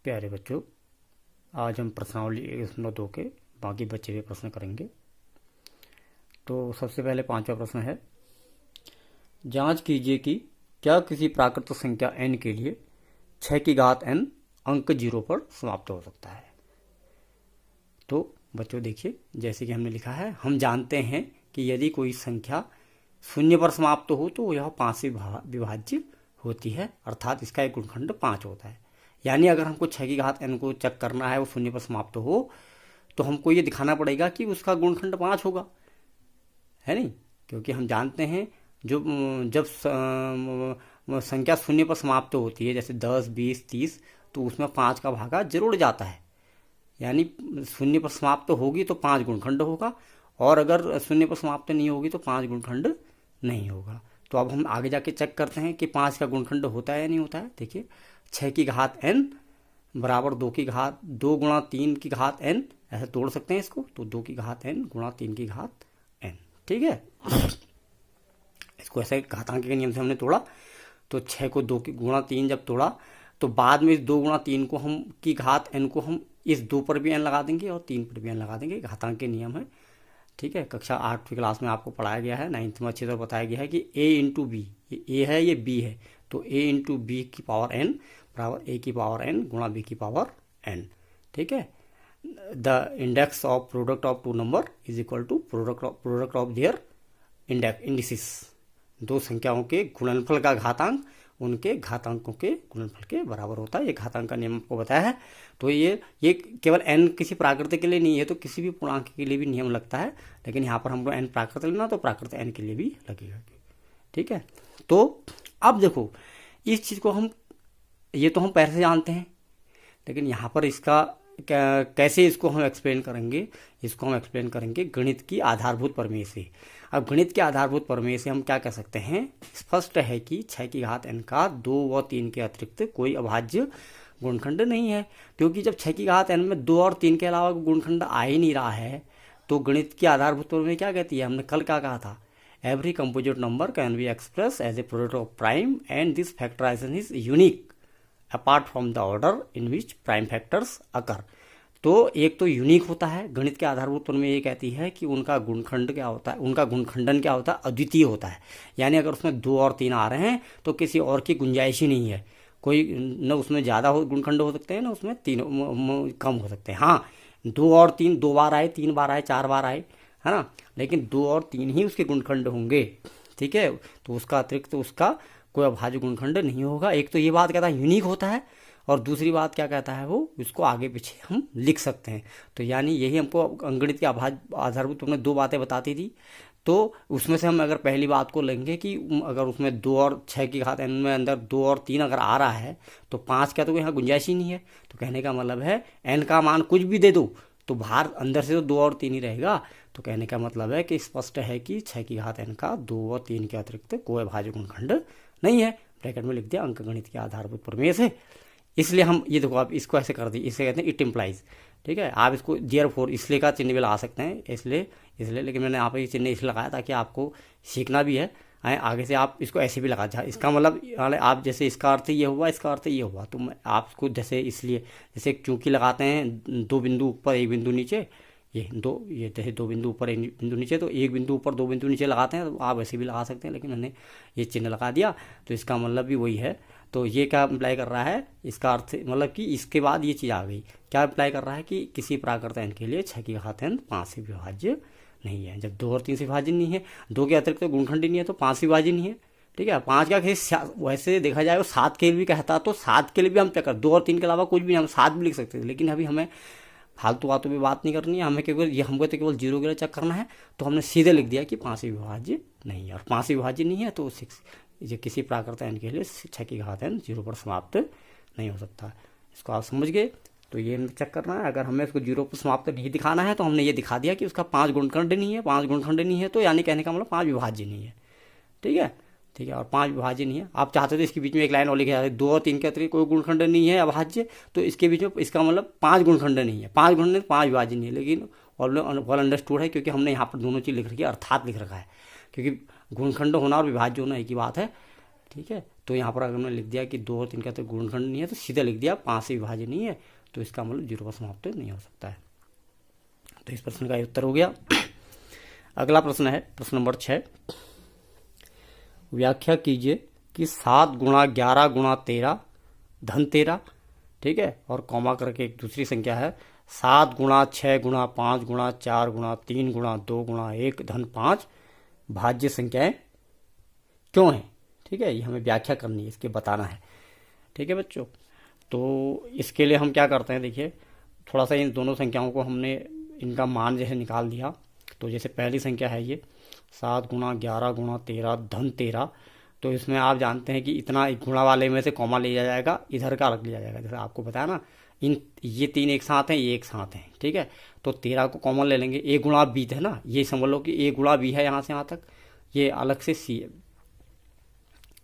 प्यारे बच्चों, आज हम प्रश्नावली 1.2 के बाकी बचे हुए प्रश्न करेंगे। तो सबसे पहले 5वां प्रश्न है, जांच कीजिए कि क्या किसी प्राकृतिक संख्या n के लिए 6 की घात n अंक 0 पर समाप्त हो सकता है। तो बच्चों देखिए, जैसे कि हमने लिखा है, हम जानते हैं कि यदि कोई संख्या 0 पर समाप्त हो तो यह 5 से विभाज्य होती है, अर्थात इसका एक गुणखंड 5 होता है। यानी अगर हमको 6 की घात n को चेक करना है, वो 0 पर समाप्त हो, तो हमको ये दिखाना पड़ेगा कि उसका गुणखंड 5 होगा, है नहीं? क्योंकि हम जानते हैं जब संख्या 0 पर समाप्त होती है, जैसे 10, 20, 30, तो उसमें 5 का भागा जरूर जाता है। यानी 0 पर समाप्त होगी तो 5 गुणखंड होगा, और अगर 0 पर समाप्त नहीं होगी तो 5 गुणखंड नहीं होगा। तो अब हम आगे जाके चेक करते हैं कि 5 का गुणखंड होता है या नहीं होता है। देखिए, 6 की घात n बराबर 2 की घात 2 गुणा 3 की घात n, ऐसे तोड़ सकते हैं इसको। तो 2 की घात n गुणा 3 की घात n, ठीक है। इसको ऐसे घातांक के नियम से हमने तोड़ा। तो 6 को 2 की गुणा 3 जब तोड़ा, तो बाद में इस 2 गुणा 3 को हम की घात n को हम इस 2 पर भी n लगा देंगे और 3 पर भी n लगा देंगे। घातांक के नियम है, ठीक है। कक्षा 8वीं क्लास में आपको पढ़ाया गया है, 9th में अच्छे से बताया गया है कि a इंटू बी, ये a है, ये b है, तो a इंटू बी की पावर n बराबर a की पावर n गुणा b की पावर n, ठीक है। The index of product of two number is equal to product of their indices. दो संख्याओं के गुणनफल का घातांक उनके घातांकों के गुणनफल के बराबर होता है। ये घातांक का नियम आपको बताया है। तो ये केवल n किसी प्राकृतिक के लिए नहीं है, तो किसी भी पूर्णांक के लिए भी नियम लगता है, लेकिन यहाँ पर हमको n प्राकृतिक लेना, तो प्राकृतिक n के लिए भी लगेगा, ठीक है। तो अब देखो, इस चीज को ये तो हम पहले से जानते हैं, लेकिन यहाँ पर इसका कैसे इसको हम एक्सप्लेन करेंगे। इसको हम एक्सप्लेन करेंगे गणित की आधारभूत प्रमेय से। अब गणित के आधारभूत प्रमेय से हम क्या कह सकते हैं, स्पष्ट है कि 6 की घात n का 2 व 3 के अतिरिक्त कोई अभाज्य गुणखंड नहीं है। क्योंकि जब 6 की घात n में 2 और 3 के अलावा गुणखंड आ ही नहीं रहा है, तो गणित की आधारभूत प्रमेय क्या कहती है, हमने कल क्या कहा था, every composite number can be express as a product of prime and this factorisation is unique apart from the order in which prime factors occur. तो एक तो यूनिक होता है, गणित के आधारभूत प्रमेय ये कहती है कि उनका गुणखंड क्या होता है, उनका गुणखंडन क्या होता है, अद्वितीय होता है। यानी अगर उसमें 2 और 3 आ रहे हैं तो किसी और की गुंजाइश ही नहीं है। कोई न उसमें ज़्यादा गुणखंड हो सकते हैं, न उसमें 3 कम हो सकते हैं। हाँ, 2 और 3 2 बार आए, 3 बार आए, 4 बार आए, है ना, लेकिन 2 और 3 ही उसके गुणखंड होंगे, ठीक है। तो उसका अतिरिक्त उसका कोई अभाज्य गुणखंड नहीं होगा। एक तो ये बात कहता है यूनिक होता है, और दूसरी बात क्या कहता है, वो इसको आगे पीछे हम लिख सकते हैं। तो यानी यही हमको अंगणित के आधारभूत हमने 2 बातें बताती थी। तो उसमें से हम अगर पहली बात को लेंगे कि अगर उसमें 2 और 6 की घात n में अंदर 2 और 3 अगर आ रहा है, तो 5 का तो यहाँ गुंजाइश ही नहीं है। तो कहने का मतलब है n का मान कुछ भी दे दो तो बाहर अंदर से तो 2 और 3 ही रहेगा। तो कहने का मतलब है कि स्पष्ट है कि 6 की घात n का 2 और 3 के अतिरिक्त कोई अभाज्य गुणखंड नहीं है। ब्रैकेट में लिख दिया अंकगणित के आधारभूत प्रमेय से। इसलिए हम ये देखो, आप इसको ऐसे कर दी, इसे कहते हैं इट इम्प्लाइज, ठीक है। आप इसको देयरफॉर इसलिए का चिन्ह भी लगा सकते हैं, इसलिए, लेकिन मैंने यहाँ पर ये चिन्ह इसलिए लगाया ताकि आपको सीखना भी है। आगे से आप इसको ऐसे भी लगा, इसका मतलब आप जैसे इसका अर्थ ये हुआ, इसका अर्थ ये हुआ, तो आपको जैसे इसलिए जैसे चूंकि लगाते हैं 2 बिंदु ऊपर 1 बिंदु नीचे, ये जैसे 2 बिंदु ऊपर 1 बिंदु नीचे, तो 1 बिंदु ऊपर 2 बिंदु नीचे लगाते हैं, तो आप ऐसे भी लगा सकते हैं, लेकिन मैंने ये चिन्ह लगा दिया, तो इसका मतलब भी वही है। तो ये क्या अप्लाई कर रहा है, इसका अर्थ मतलब कि इसके बाद ये चीज़ आ गई, क्या अप्लाई कर रहा है कि किसी प्राकृत n के लिए 6 की घात n 5 से विभाज्य नहीं है। जब 2 और 3 से विभाज्य नहीं है, 2 के अतिरिक्त तो गुणखंड ही नहीं है, तो 5 से विभाज्य नहीं है, ठीक है। 5 का केस वैसे देखा जाए वो 7 के लिए भी कहता, तो 7 के लिए भी हम क्या कर, 2 और 3 के अलावा कुछ भी हम 7 भी लिख सकते थे, लेकिन अभी हमें फालतू बातों पे बात नहीं करनी है, हमें केवल ये हमको तो केवल 0 के लिए चेक करना है। तो हमने सीधे लिख दिया कि 5 से विभाज्य नहीं है, और 5 से विभाज्य नहीं है तो 6 ये किसी प्राकृत n के लिए 6 की घात n 0 पर समाप्त नहीं हो सकता। इसको आप समझ गए। तो ये हमें चेक करना है, अगर हमें इसको 0 पर समाप्त नहीं दिखाना है, तो हमने ये दिखा दिया कि उसका 5 गुणखंड नहीं है। 5 गुणखंड नहीं है तो यानी कहने का मतलब 5 विभाज्य नहीं है, ठीक है, ठीक है। और 5 विभाज्य नहीं है, आप चाहते तो इसके बीच में एक लाइन और लिखा जाए, 2 और 3 के अतिरिक्त कोई गुणखंड नहीं है अभाज्य, तो इसके बीच में इसका मतलब 5 गुणखंड नहीं है, 5 गुणखंड 5 विभाज्य नहीं है। लेकिन ऑल अंडरस्टूड है, क्योंकि हमने यहाँ पर दोनों चीज़ लिख रखी है, अर्थात लिख रखा है, क्योंकि गुणखंड होना और विभाज्य होना एक ही बात है। ठीक है। तो यहाँ पर अगर हमने लिख दिया कि 2 और 3 का तो गुणनखंड नहीं है, तो सीधे लिख दिया 5 से विभाज्य नहीं है, तो इसका मतलब 0 पर समाप्त नहीं हो सकता है। तो इस प्रश्न का उत्तर हो गया। अगला प्रश्न है प्रश्न नंबर 6। व्याख्या कीजिए कि 7 गुणा 11 गुणा 13 धन 13, ठीक है, और कॉमा करके एक दूसरी संख्या है 7 गुणा 6 गुणा 5 गुणा 4 गुणा 3 गुणा 2 गुणा 1 धन 5 भाज्य संख्याएं क्यों है। ठीक है, ये हमें व्याख्या करनी है, इसके बताना है। ठीक है बच्चों, तो इसके लिए हम क्या करते हैं, देखिए थोड़ा सा इन दोनों संख्याओं को हमने इनका मान जैसे निकाल दिया। तो जैसे पहली संख्या है ये 7 गुणा 11 गुणा 13 धन 13, तो इसमें आप जानते हैं कि इतना गुणा वाले में से कॉमा लिया जाएगा, इधर का अलग लिया जाएगा। जैसे आपको बताया ना, इन ये 3 एक साथ हैं, ये एक साथ हैं, ठीक है। तो 13 को कॉमन ले लेंगे, ए गुणा बी है ना, ये समझ लो कि ए गुणा बी है यहाँ से यहाँ तक, ये अलग से सी है,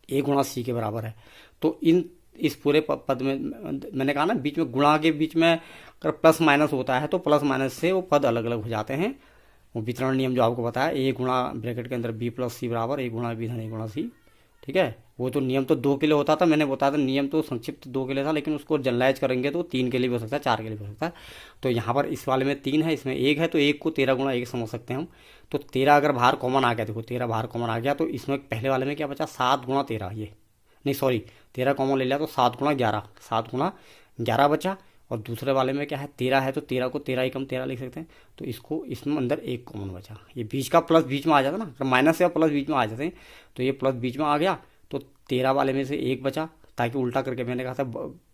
ए गुणा सी के बराबर है। तो इस पूरे पद में मैंने कहा ना, बीच में गुणा के बीच में अगर प्लस माइनस होता है तो प्लस माइनस से वो पद अलग अलग हो जाते हैं। वो वितरण नियम जो आपको बताया, ए गुणा ब्रैकेट के अंदर बी प्लस सी बराबर ए गुणा बी धन ए गुणा सी, ठीक है। वो तो नियम तो 2 के लिए होता था, मैंने बताया था नियम तो संक्षिप्त 2 के लिए था, लेकिन उसको जनरलाइज करेंगे तो 3 के लिए भी हो सकता है, 4 के लिए भी हो सकता है। तो यहाँ पर इस वाले में 3 है, इसमें 1 है, तो 1 को 13 गुणा 1 समझ सकते हैं हम। तो 13 अगर बाहर कॉमन आ गया, देखो 13 बाहर कॉमन आ गया, तो इसमें पहले वाले में क्या बचा 7 गुणा 13, ये नहीं सॉरी 13 कॉमन ले लिया तो 7 गुणा 11, 7 गुणा 11 बचा। और दूसरे वाले में क्या है 13 है, तो 13 को 13 एकम 13 लिख सकते हैं। तो इसको इसमें अंदर 1 कॉमन बचा, ये बीच का प्लस बीच में आ जाता ना, अगर माइनस या प्लस बीच में आ जाते हैं तो ये प्लस बीच में आ गया, तो 13 वाले में से 1 बचा, ताकि उल्टा करके मैंने कहा था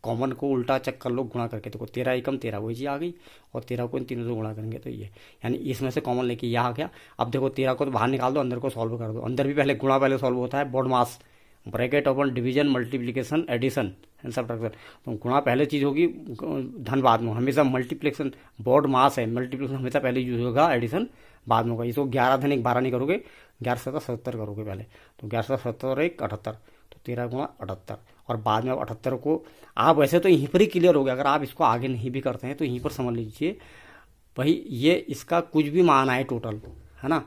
कॉमन को उल्टा चेक कर लो गुणा करके, तो 13 एकम 13 वही चीज़ आ गई, और 13 को इन तीनों से गुणा करेंगे तो ये, यानी इसमें से कॉमन लेके यह आ गया। अब देखो 13 को तो बाहर निकाल दो, अंदर को सॉल्व कर दो। अंदर भी पहले गुणा पहले सॉल्व होता है, BODMAS bracket open division multiplication addition and subtraction. तो गुणा पहले चीज होगी, धन बाद में, हमेशा मल्टीप्लिकेशन बोर्ड मास है, मल्टीप्लिकेशन हमेशा पहले यूज होगा, एडिशन बाद में होगा। इसको 11 धन 1 12 नहीं करोगे, 11 7 77 करोगे पहले, तो 11 77 और 1 78, तो 13 गुणा 78, और बाद में 78 को आप वैसे तो यहीं पर ही क्लियर हो गया, अगर आप इसको आगे नहीं भी करते हैं तो यहीं पर समझ लीजिए भाई, ये इसका कुछ भी मान आए टोटल, है ना,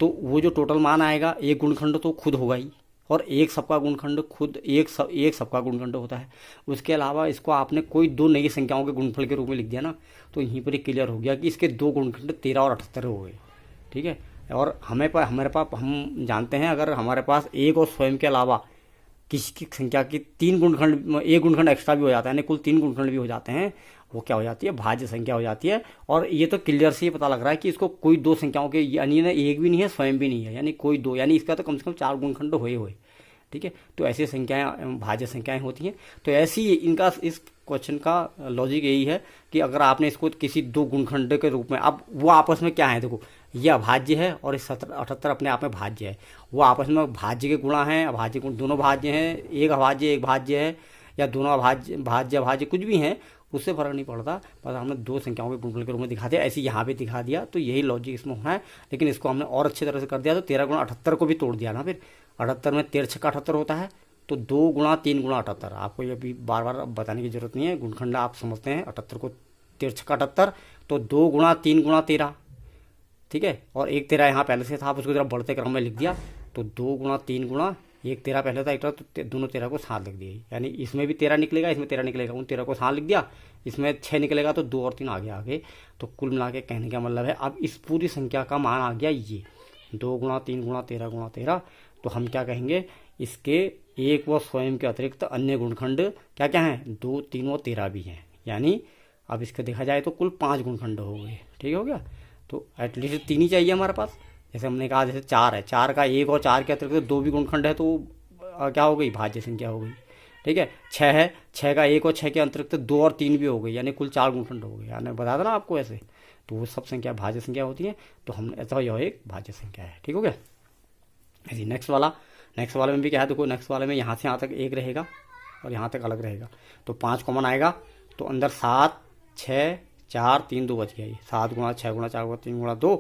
तो वो जो टोटल मान आएगा एक गुणखंड तो खुद होगा ही, और एक सबका गुणखंड खुद एक सबका गुणखंड होता है। उसके अलावा इसको आपने कोई 2 नई संख्याओं के गुणनफल के रूप में लिख दिया ना, तो यहीं पर ही क्लियर हो गया कि इसके 2 गुणखंड 13 और 78 हो गए, ठीक है। और हमारे पास हम जानते हैं, अगर हमारे पास एक और स्वयं के अलावा किसी की संख्या की 3 गुणखंड, एक गुणखंड एक्स्ट्रा भी हो जाता है, यानी कुल 3 गुणखंड भी हो जाते हैं, वो क्या हो जाती है, भाज्य संख्या हो जाती है। और ये तो क्लियर से ये पता लग रहा है कि इसको कोई 2 संख्याओं के, यानी एक भी नहीं है स्वयं भी नहीं है, यानी कोई 2, यानी इसका तो कम से कम 4 गुणखंड हुए, ठीक है। तो ऐसी संख्याएं भाज्य संख्याएं होती हैं। तो ऐसी इनका इस क्वेश्चन का लॉजिक यही है कि अगर आपने इसको किसी 2 गुणखंड के रूप में, अब वो आपस में क्या है, देखो ये अभाज्य है और इस 78 अपने आप में भाज्य है, वो आपस में भाज्य के गुणा हैं, अभाज्य गुण दोनों भाज्य हैं, एक अभाज्य एक भाज्य है, या दोनों भाज्य अभाज्य कुछ भी हैं, उससे फर्क नहीं पड़ता, बस हमने 2 संख्याओं के गुणनफल के रूप में दिखा दिया, ऐसे यहाँ पे दिखा दिया। तो यही लॉजिक इसमें होना है, लेकिन इसको हमने और अच्छी तरह से कर दिया, तो 13 गुणा 78 को भी तोड़ दिया ना, फिर 78 में 13 छक्का 78 होता है, तो 2 गुणा 3 गुणा 78। आपको ये भी बार बार बताने की जरूरत नहीं है, गुणखंड आप समझते हैं। 78 को 13 छक्का 78, तो 2 गुणा 3 गुणा 13, ठीक है। और एक 13 यहाँ पहले से था, आप उसको जरा बढ़ते क्रम में लिख दिया, तो 2 गुणा 3 गुणा एक 13 पहले था, एक तो दोनों 13 को साथ लिख दिया, यानी इसमें भी 13 निकलेगा, इसमें 13 निकलेगा, उन 13 को साथ लिख दिया, इसमें 6 निकलेगा, तो 2 और 3 आगे। तो कुल मिला के कहने का मतलब है, अब इस पूरी संख्या का मान आ गया ये 2 गुणा 3 गुणा 13 गुणा 13। तो हम क्या कहेंगे, इसके एक व स्वयं के अतिरिक्त अन्य गुणखंड क्या क्या हैं, 2 3 और 13 भी हैं, यानी अब इसका देखा जाए तो कुल 5 गुणखंड हो गए, ठीक हो गया। तो एटलीस्ट 3 ही चाहिए हमारे पास, जैसे हमने कहा जैसे 4 है, 4 का 1 और 4 के अतिरिक्त 2 भी गुणखंड है, तो क्या हो गई, भाज्य संख्या हो गई, ठीक है। 6 है, 6 का 1 और 6 के अतिरिक्त 2 और 3 भी हो गई, यानी कुल 4 गुणखंड हो गए, यानी बता देना आपको ऐसे। तो वो सब संख्या भाज्य संख्या होती है, तो हम ऐसा यह एक भाज्य संख्या है, ठीक हो गया। ऐसे नेक्स्ट वाले में भी क्या है, देखो नेक्स्ट वाले में यहाँ से यहाँ तक 1 रहेगा और यहाँ तक अलग रहेगा, तो 5 कॉमन आएगा, तो अंदर 7 6 4 3 2 बच गया, ये 7 गुणा 6 गुणा 4 गुणा 3 गुणा 2,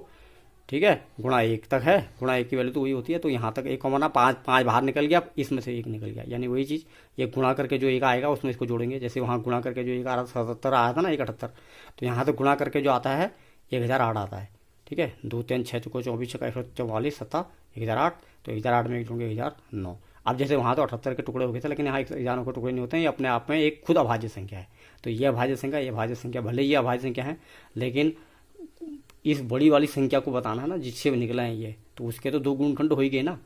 ठीक है, गुणा 1 तक है, गुणा 1 की वैल्यू तो वही होती है, तो यहाँ तक 1 कॉमन आ, 5 बाहर निकल गया, इसमें से 1 निकल गया, यानी वही चीज़, ये गुणा करके जो 1 आएगा उसमें इसको जोड़ेंगे, जैसे वहाँ गुणा करके जो 1 आ रहा था 77 आया था ना, 178, तो यहाँ तो गुणा करके जो आता है 1008 आता है, ठीक है। 2 3 6 24 6 144 7 1008, तो 1008 में 1 जोड़ेंगे 1009। अब जैसे वहाँ तो 78 के टुकड़े हो गए थे, लेकिन यहाँ 91 के टुकड़े नहीं होते हैं। ये अपने आप में एक खुद अभाज्य संख्या है। तो ये अभाज्य संख्या भले ही अभाज्य संख्या है, लेकिन इस बड़ी वाली संख्या को बताना है ना, जिससे निकला है ये, तो उसके तो दो गुणनखंड हो ही गए ना।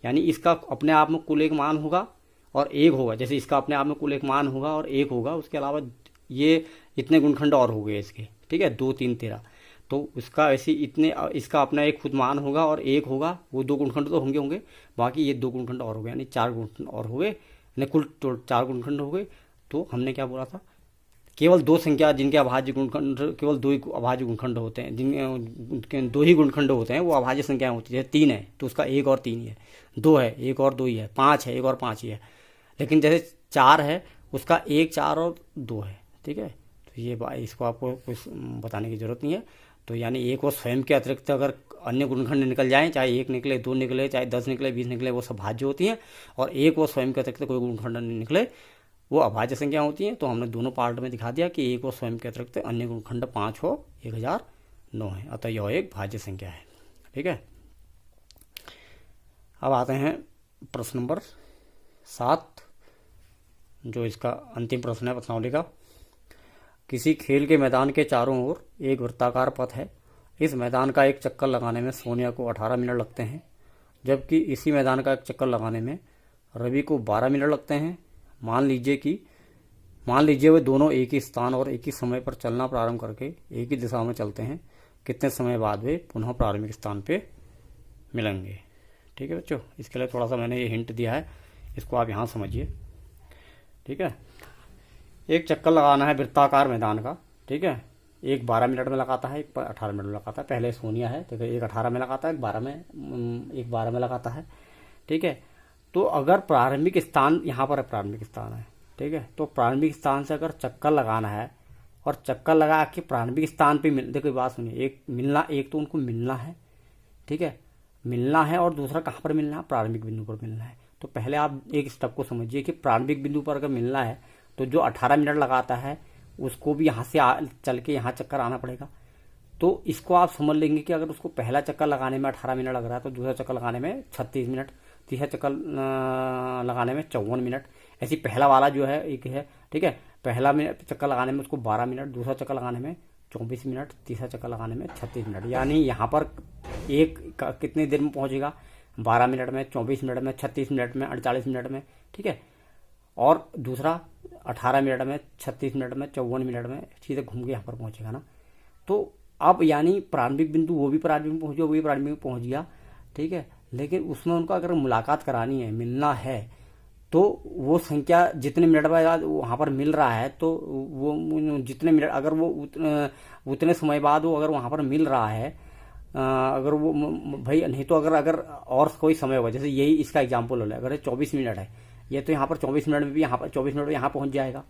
यानी इसका अपने आप में कुल एक मान होगा और एक होगा, जैसे इसका अपने आप में कुल एक मान होगा और एक होगा, उसके अलावा ये इतने गुणनखंड और हो गए इसके, ठीक है, 2 3 13। तो उसका ऐसे इतने, इसका अपना एक खुद मान होगा और एक होगा, वो 2 गुणनखंड तो होंगे, बाकी ये 2 गुणनखंड और हो गए, यानी 4 गुणनखंड और हो गए, यानी कुल 4 गुणनखंड हो गए। तो हमने क्या बोला था, केवल 2 संख्या जिनके अभाज्य गुणनखंड, केवल 2 ही अभाज्य गुणनखंड होते हैं, जिनके 2 ही गुणनखंड होते हैं, वो अभाज्य संख्याएं होती है। 3 है तो उसका 1 और 3 ही है, 2 है 1 और 2 ही है, 5 है 1 और 5 ही है। लेकिन जैसे 4 है उसका 1 4 और 2 है, ठीक है। तो ये इसको आपको कुछ बताने की जरूरत नहीं है। तो यानी एक और स्वयं के अतिरिक्त अगर अन्य गुणनखंड निकल जाएं, चाहे 1 निकले 2 निकले चाहे 10 निकले 20 निकले, वो सब भाज्य होती हैं। और एक और स्वयं के अतिरिक्त कोई गुणनखंड नहीं निकले, वो अभाज्य संख्या होती हैं। तो हमने दोनों पार्ट में दिखा दिया कि एक और स्वयं के अतिरिक्त अन्य गुणनखंड 5 हो 1009 है, अतः यह एक भाज्य संख्या है, ठीक है। अब आते हैं प्रश्न नंबर 7, जो इसका अंतिम प्रश्न है प्रश्नावली का। किसी खेल के मैदान के चारों ओर एक वृत्ताकार पथ है। इस मैदान का एक चक्कर लगाने में सोनिया को 18 मिनट लगते हैं, जबकि इसी मैदान का एक चक्कर लगाने में रवि को 12 मिनट लगते हैं। मान लीजिए वे दोनों एक ही स्थान और एक ही समय पर चलना प्रारंभ करके एक ही दिशा में चलते हैं। कितने समय बाद वे पुनः प्रारंभिक स्थान पे मिलेंगे? ठीक है बच्चों, इसके लिए थोड़ा सा मैंने ये हिंट दिया है, इसको आप यहाँ समझिए, ठीक है। एक चक्कर लगाना है वृत्ताकार मैदान का, ठीक है। एक 12 मिनट में लगाता है, एक 18 मिनट में लगाता है। पहले सोनिया है, ठीक है, एक 18 में लगाता है, एक 12 में लगाता है, ठीक है। तो अगर प्रारंभिक स्थान यहाँ पर प्रारंभिक स्थान है, ठीक है, तो प्रारंभिक स्थान से अगर चक्कर लगाना है और चक्कर लगा के प्रारंभिक स्थान पे देखो बात सुनिए, एक तो उनको मिलना है, ठीक है, मिलना है, और दूसरा कहाँ पर मिलना है? प्रारंभिक बिंदु पर मिलना है। तो पहले आप एक स्टेप को समझिए कि प्रारंभिक बिंदु पर अगर मिलना है तो जो 18 मिनट लगाता है उसको भी यहाँ से चल के यहाँ चक्कर आना पड़ेगा। तो इसको आप समझ लेंगे कि अगर उसको पहला चक्कर लगाने में 18 मिनट लग रहा है तो दूसरा चक्कर लगाने में 36 मिनट, तीसरा चक्कर लगाने में 54 मिनट, ऐसी पहला वाला जो है एक है, ठीक है, पहला चक्कर लगाने में उसको 12 मिनट, दूसरा चक्कर लगाने में 24 मिनट, तीसरा चक्कर लगाने में 36 मिनट। यानी यहाँ पर एक कितनी देर में पहुंचेगा? 12 मिनट में, 24 मिनट में, 36 मिनट में, 48 मिनट में, ठीक है। और दूसरा 18 मिनट में, 36 मिनट में, 54 मिनट में सीधे घूम के यहाँ पर पहुंचेगा ना। तो अब यानी प्रारंभिक बिंदु वो भी प्रारंभिक में पहुंच गया, वो भी प्रारंभिक में पहुंच गया, ठीक है। लेकिन उसमें उनका अगर मुलाकात करानी है, मिलना है, तो वो संख्या जितने मिनट बाद वहाँ पर मिल रहा है, तो वो जितने मिनट अगर वो उतने समय बाद वो अगर वहाँ पर मिल रहा है, अगर वो भाई नहीं तो अगर और कोई समय होगा, जैसे यही इसका एग्जाम्पल हो रहा है, अगर 24 मिनट है ये, तो यहाँ पर 24 मिनट में भी यहाँ पर 24 मिनट में यहाँ पहुँच जाएगा,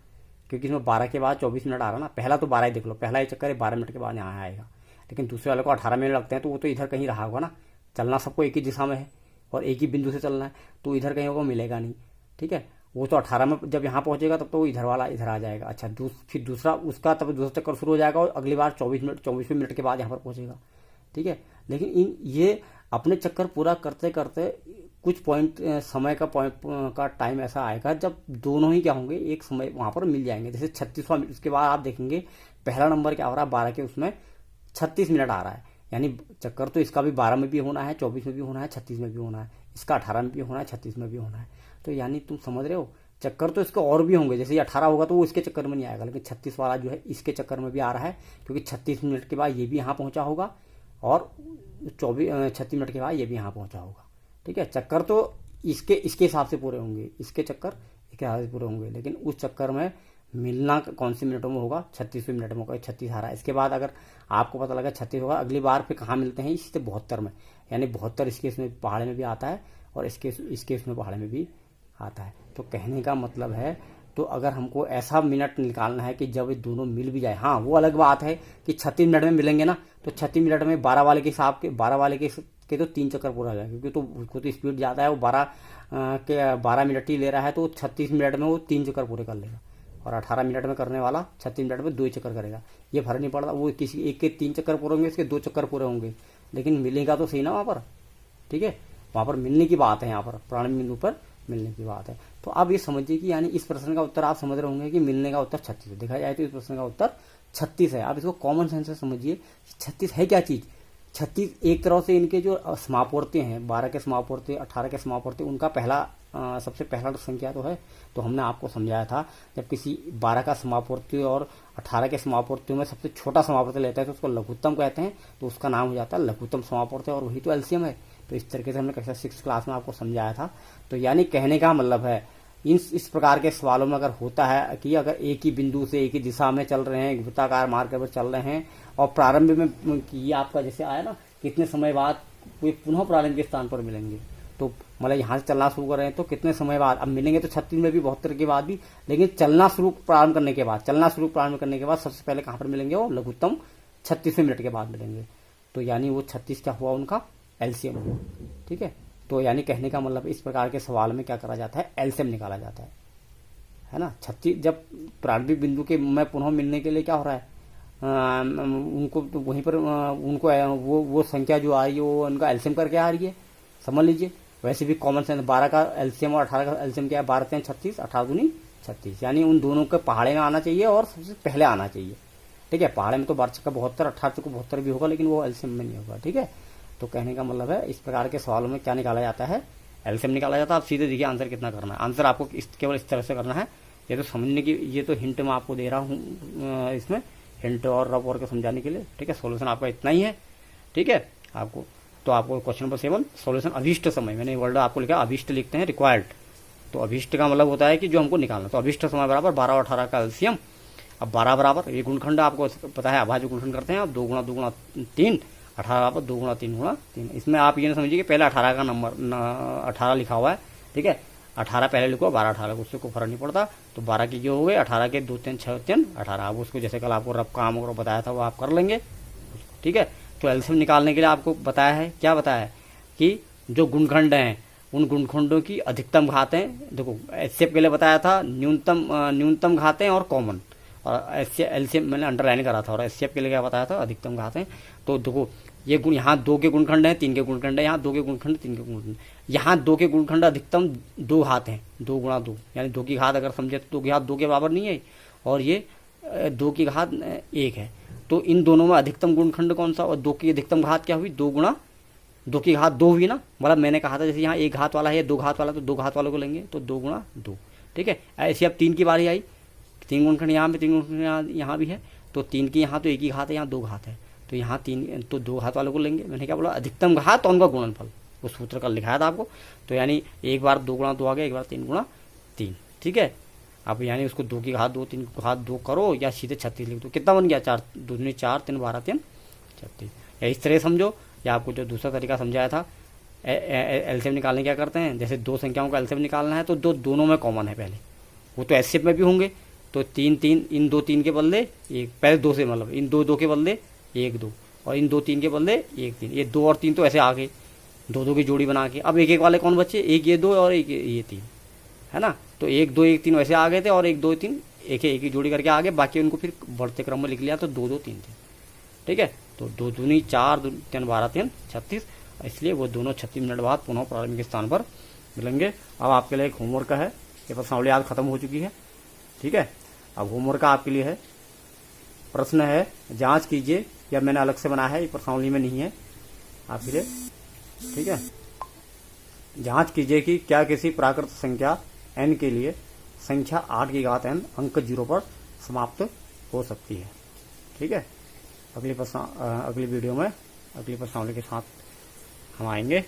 क्योंकि इसमें 12 के बाद 24 मिनट आ रहा ना। पहला तो 12 ही देख लो, पहला ही चक्कर है 12 मिनट के बाद यहाँ आएगा, लेकिन दूसरे वाले को 18 मिनट लगते हैं, तो वो तो इधर कहीं रहा होगा ना। चलना सबको एक ही दिशा में है और एक ही बिंदु से चलना है, तो इधर कहीं होगा, मिलेगा नहीं, ठीक है। वो तो 18 में जब यहाँ पहुंचेगा तब तो वो इधर वाला इधर आ जाएगा। अच्छा, फिर दूसरा उसका तब दूसरा चक्कर शुरू हो जाएगा और अगली बार 24 मिनट के बाद यहाँ पर पहुंचेगा, ठीक है। लेकिन ये अपने चक्कर पूरा करते करते कुछ समय का टाइम ऐसा आएगा जब दोनों ही क्या होंगे, एक समय वहां पर मिल जाएंगे। जैसे 36वां मिनट, उसके बाद आप देखेंगे पहला नंबर क्या हो रहा है 12 के, उसमें 36 मिनट आ रहा है, यानी चक्कर तो इसका भी 12 में भी होना है, 24 में भी होना है, 36 में भी होना है, इसका 18 में भी होना है, 36 में भी होना है। तो यानी तुम समझ रहे हो, चक्कर तो इसके और भी होंगे। जैसे 18 होगा तो वो इसके चक्कर में नहीं आएगा, लेकिन 36 वाला जो है इसके चक्कर में भी आ रहा है, क्योंकि 36 मिनट के बाद ये भी यहाँ पहुंचा होगा और 36 मिनट के बाद ये भी यहाँ पहुंचा होगा, ठीक है। चक्कर तो इसके हिसाब से पूरे होंगे, इसके चक्कर इसके हिसाब से पूरे होंगे, लेकिन उस चक्कर में मिलना कौन सी मिनटों में होगा? 36वें मिनट में होगा। 36 आ रहा है, इसके बाद अगर आपको पता लगा 36 होगा, अगली बार फिर कहाँ मिलते हैं? इससे 72 में, यानी 72 इसके इसमें पहाड़ में भी आता है और इसके इसमें पहाड़ में भी आता है। तो कहने का मतलब है, तो अगर हमको ऐसा मिनट निकालना है कि जब ये दोनों मिल भी जाए, हाँ वो अलग बात है कि 36 मिनट में मिलेंगे ना, तो 36 मिनट में 12 वाले के हिसाब के 12 वाले के तो 3 चक्कर पूरा हो जाएगा, क्योंकि तो उसको तो स्पीड ज़्यादा है, वो 12 मिनट ही ले रहा है, तो 36 मिनट में वो 3 चक्कर पूरे कर लेगा। और 18 मिनट में करने वाला 36 मिनट में 2 चक्कर करेगा। ये फर्क नहीं पड़ता, वो किसी एक के 3 चक्कर पूरे होंगे, इसके 2 चक्कर पूरे होंगे, लेकिन मिलेगा तो सही ना वहाँ पर, ठीक है। वहाँ पर मिलने की बात है, यहाँ पर प्रारंभिक बिंदु पर मिलने की बात है। तो अब ये समझिए कि यानी इस प्रश्न का उत्तर आप समझ रहे होंगे कि मिलने का उत्तर 36 है। देखा जाए तो इस प्रश्न का उत्तर 36 है। आप इसको कॉमन सेंस से समझिए 36 है क्या चीज। 36 एक तरह से इनके जो समापवर्ती हैं, 12 के समापवर्ती, 18 के समापवर्ती, उनका पहला सबसे पहला संख्या तो है। तो हमने आपको समझाया था जब किसी 12 का समापवर्ती और 18 के समापवर्ती में सबसे छोटा समापवर्ती लेता है तो उसको लघुत्तम कहते हैं, तो उसका नाम हो जाता है लघुत्तम समापवर्ती, और वही तो एलसीएम है। तो इस तरीके से हमने कक्षा 6 क्लास में आपको समझाया था। तो यानी कहने का मतलब है इस प्रकार के सवालों में अगर होता है कि अगर एक ही बिंदु से एक ही दिशा में चल रहे हैं, एक वृत्ताकार मार्ग पर चल रहे हैं, और प्रारंभ में ये आपका जैसे आया ना कितने समय बाद वे पुनः प्रारंभ के स्थान पर मिलेंगे, तो मतलब यहाँ से चलना शुरू कर रहे हैं तो कितने समय बाद अब मिलेंगे, तो 36 में भी 72 के बाद भी, लेकिन चलना शुरू प्रारंभ करने के बाद सबसे पहले कहाँ पर मिलेंगे, वो लघुत्तम 36वें मिनट के बाद मिलेंगे। तो यानी वो 36 क्या हुआ, उनका एलसीएम हुआ। ठीक है, तो यानी कहने का मतलब इस प्रकार के सवाल में क्या करा जाता है, एलसीएम निकाला जाता है ना। 36 जब प्रारंभिक बिंदु के में पुनः मिलने के लिए क्या हो रहा है, उनको तो वहीं पर उनको वो संख्या जो आ रही है वो उनका एलसीएम करके आ रही है, समझ लीजिए। वैसे भी कॉमन सेंस 12 का एलसीएम और 18 का एलसीएम क्या है, 12 3 36, 18 दूनी 36, यानी उन दोनों के पहाड़े में आना चाहिए और सबसे पहले आना चाहिए। ठीक है, पहाड़े में तो 12 का 72, 18 को 72 भी होगा, लेकिन वो एलसीएम में नहीं होगा। ठीक है, तो कहने का मतलब है इस प्रकार के सवालों में क्या निकाला जाता है, एलसीएम निकाला जाता है। आप सीधे देखिए आंसर कितना करना है। आंसर आपको केवल इस तरह से करना है, ये तो समझने की, ये तो हिंट मैं आपको दे रहा हूँ इसमें, हिंट और रब और के समझाने के लिए। ठीक है, सोल्यूशन आपका इतना ही है। ठीक है, आपको तो आपको क्वेश्चन नंबर 7 सोल्यूशन अभीष्ट समय, मैंने वर्ड आपको लिखा अभीष्ट लिखते हैं रिक्वायर्ड, तो अभीष्ट का मतलब होता है कि जो हमको निकालना। तो अभीष्ट समय बराबर 12 और 18 का एलसीएम। अब 12 बराबर ये गुणखंड आपको पता है, अभाज्य गुणखंड करते हैं आप 2 गुणा 2 गुणा 3, 18 बराबर 2 गुणा 3 गुणा 3। इसमें आप ये ना समझिए कि पहले 18 का नंबर 18 लिखा हुआ है। ठीक है, 18 पहले लिखो, 12 18 को, उससे कोई फर्क नहीं पड़ता। तो 12 की जो हो गए, 18 के 2 3 6 3 18। अब उसको जैसे कल आपको रब काम वगैरह बताया था वो आप कर लेंगे। ठीक है, तो एलसीएम निकालने के लिए आपको बताया है, क्या बताया है कि जो गुणखंड हैं उन गुणखंडों की अधिकतम घातें, देखो एचसीएफ के लिए बताया था न्यूनतम घातें और कॉमन, और एलसीएम मैंने अंडरलाइन करा था, और एचसीएफ के लिए क्या बताया था, अधिकतम घातें। तो देखो ये गुण, यहाँ 2 के गुणखंड हैं, 3 के गुणखंड है, यहाँ 2 के गुणखंड 3 के गुणखंड, यहाँ 2 के गुणखंड अधिकतम 2 घात हैं, 2 गुणा 2, यानी 2 की घात अगर समझे तो 2 की घात 2 के बराबर नहीं है, और ये 2 की घात 1 है। तो इन दोनों में अधिकतम गुणखंड कौन सा, और 2 की अधिकतम घात क्या हुई, 2 गुणा 2 की घात 2 हुई ना। मतलब मैंने कहा था जैसे यहाँ 1 घात वाला है, 2 घात वाला, तो 2 घात वालों को लेंगे, तो 2 गुणा 2। ठीक है, ऐसे अब 3 की बारी आई, 3 गुणखंड यहाँ पे, 3 गुणखंड यहाँ भी है, तो 3 की यहाँ तो 1 ही घात है, यहाँ 2 घात है, तो यहाँ 3, तो 2 घात वालों को लेंगे। मैंने क्या बोला, अधिकतम घात और उनका गुणनफल, वो सूत्र कल लिखाया था आपको। तो यानी एक बार 2 गुणा 2 आ गया, एक बार 3 गुणा 3। ठीक है, अब यानी उसको 2 की घात 2, 3 की घात 2 करो, या सीधे 36 लिख दो, कितना बन गया, 4 2 4 3 12 3 36। या इस तरह समझो, या आपको जो दूसरा तरीका समझाया था, एलसीएम निकालने क्या करते हैं, जैसे 2 संख्याओं का एलसीएम निकालना है तो दोनों में कॉमन है पहले, वो तो एचसीएफ में भी होंगे, तो 3 3, इन 2 3 के बदले एक, पहले 2 से मतलब इन 2 2 के बदले 1 2, और इन 2 3 के बदले 1 3, ये 2 और 3 तो ऐसे आ गए, 2 2 की जोड़ी बना के। अब 1 1 वाले कौन बचे, एक ये 2 और एक ये 3, है ना। तो 1 2 1 3 वैसे आ गए थे, और 1 2 3 एक ही जोड़ी करके आ गए, बाकी उनको फिर बढ़ते क्रम में लिख लिया, तो 2 2 3 थे। ठीक है, तो 2 दूनी 4 3 12 3 36, इसलिए वो दोनों 36 मिनट बाद पुनः प्रारंभिक स्थान पर मिलेंगे। अब आपके लिए एक होमवर्क है, ये प्रश्नावली आज खत्म हो चुकी है। ठीक है, अब होमवर्क आपके लिए है, प्रश्न है, जांच कीजिए, या मैंने अलग से बनाया है, ये प्रश्नावली में नहीं है आपके लिए। ठीक है, जांच कीजिए कि क्या किसी प्राकृत संख्या n के लिए संख्या 8 की घात n अंक 0 पर समाप्त हो सकती है। ठीक है, अगली वीडियो में अगली प्रश्नावली के साथ हम आएंगे।